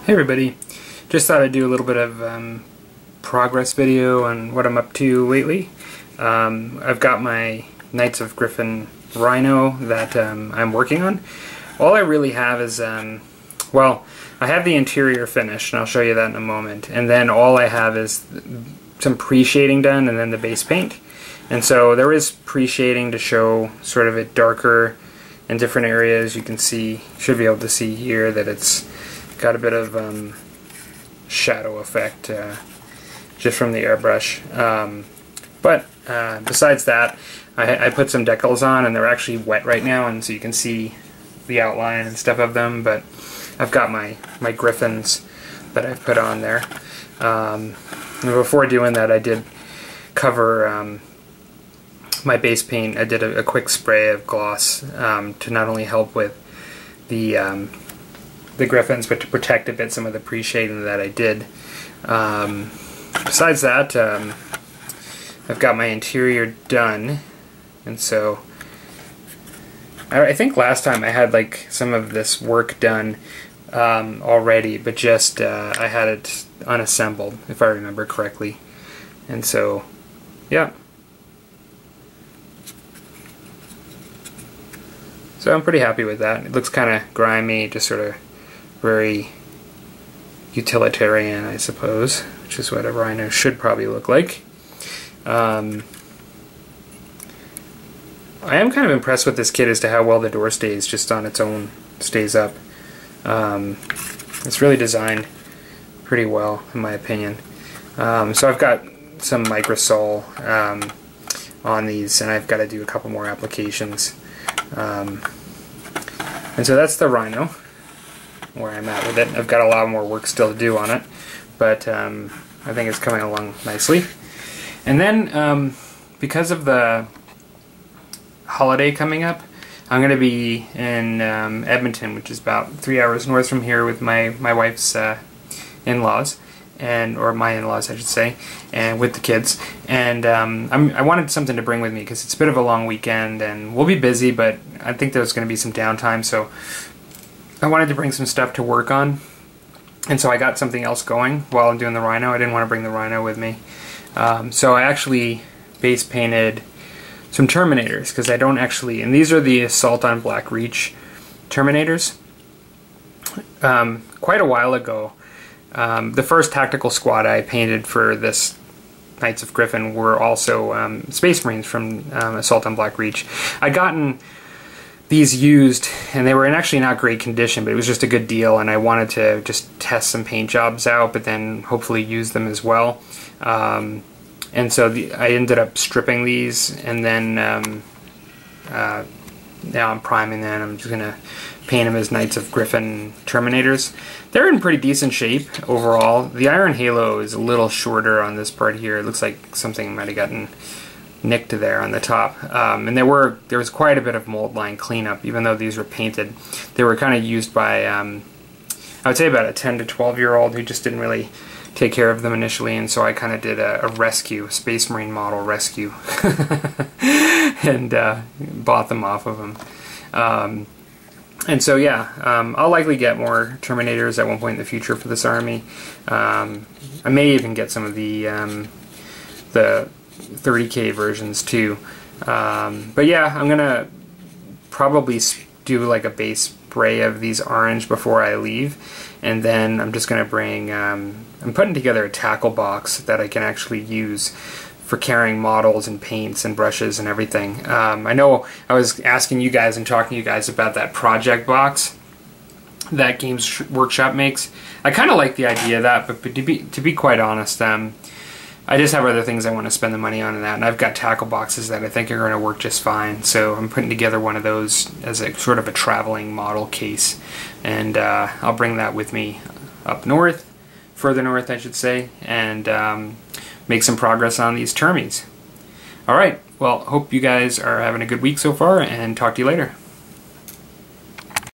Hey everybody, just thought I'd do a little bit of progress video on what I'm up to lately. I've got my Knights of Griffin Rhino that I'm working on. All I really have is, well, I have the interior finished, and I'll show you that in a moment, and then all I have is some pre-shading done and then the base paint. And so there is pre-shading to show sort of it darker in different areas. You can see, should be able to see here that it's got a bit of shadow effect just from the airbrush. But besides that, I put some decals on, and they're actually wet right now, and so you can see the outline and stuff of them. But I've got my griffins that I've put on there. And before doing that, I did cover my base paint. I did a quick spray of gloss to not only help with the griffins, but to protect a bit some of the pre-shading that I did. Besides that, I've got my interior done, and so I think last time I had like some of this work done already, but just I had it unassembled, if I remember correctly. And so, yeah. So I'm pretty happy with that. It looks kind of grimy, just sort of very utilitarian, I suppose, which is what a Rhino should probably look like. I am kind of impressed with this kit as to how well the door stays just on its own, stays up. It's really designed pretty well, in my opinion. So I've got some microsol on these, and I've got to do a couple more applications. And so that's the Rhino, where I'm at with it. I've got a lot more work still to do on it, but I think it's coming along nicely. And then because of the holiday coming up, I'm going to be in Edmonton, which is about 3 hours north from here, with my wife's in-laws, or my in-laws I should say, and with the kids. And I wanted something to bring with me because it's a bit of a long weekend and we'll be busy, but I think there's going to be some downtime, so I wanted to bring some stuff to work on. And so I got something else going while I'm doing the Rhino. I didn't want to bring the Rhino with me. So I actually base painted some Terminators, because I don't actually, and these are the Assault on Black Reach Terminators. Quite a while ago, the first tactical squad I painted for this Knights of Griffin were also Space Marines from Assault on Black Reach. I'd gotten these used, and they were in actually not great condition, but it was just a good deal, and I wanted to just test some paint jobs out, but then hopefully use them as well. And so I ended up stripping these, and then now I'm priming them. I'm just going to paint them as Knights of Griffin Terminators. They're in pretty decent shape overall. The iron halo is a little shorter on this part here. It looks like something might have gotten nicked there on the top. And there was quite a bit of mold line cleanup, even though these were painted. They were kind of used by, I would say, about a 10 to 12-year-old who just didn't really take care of them initially, and so I kind of did a rescue, a Space Marine model rescue, and bought them off of them. And so yeah, I'll likely get more Terminators at one point in the future for this army. I may even get some of the 30K versions too. But yeah, I'm gonna probably do like a base spray of these orange before I leave, and then I'm just gonna bring I'm putting together a tackle box that I can actually use for carrying models and paints and brushes and everything. I know I was asking you guys and talking to you guys about that project box that Games Workshop makes. I kind of like the idea of that, but to be quite honest, I just have other things I want to spend the money on in that, and I've got tackle boxes that I think are going to work just fine. So I'm putting together one of those as a sort of a traveling model case, and I'll bring that with me up north, further north I should say, and make some progress on these termies. Alright, well, hope you guys are having a good week so far, and talk to you later.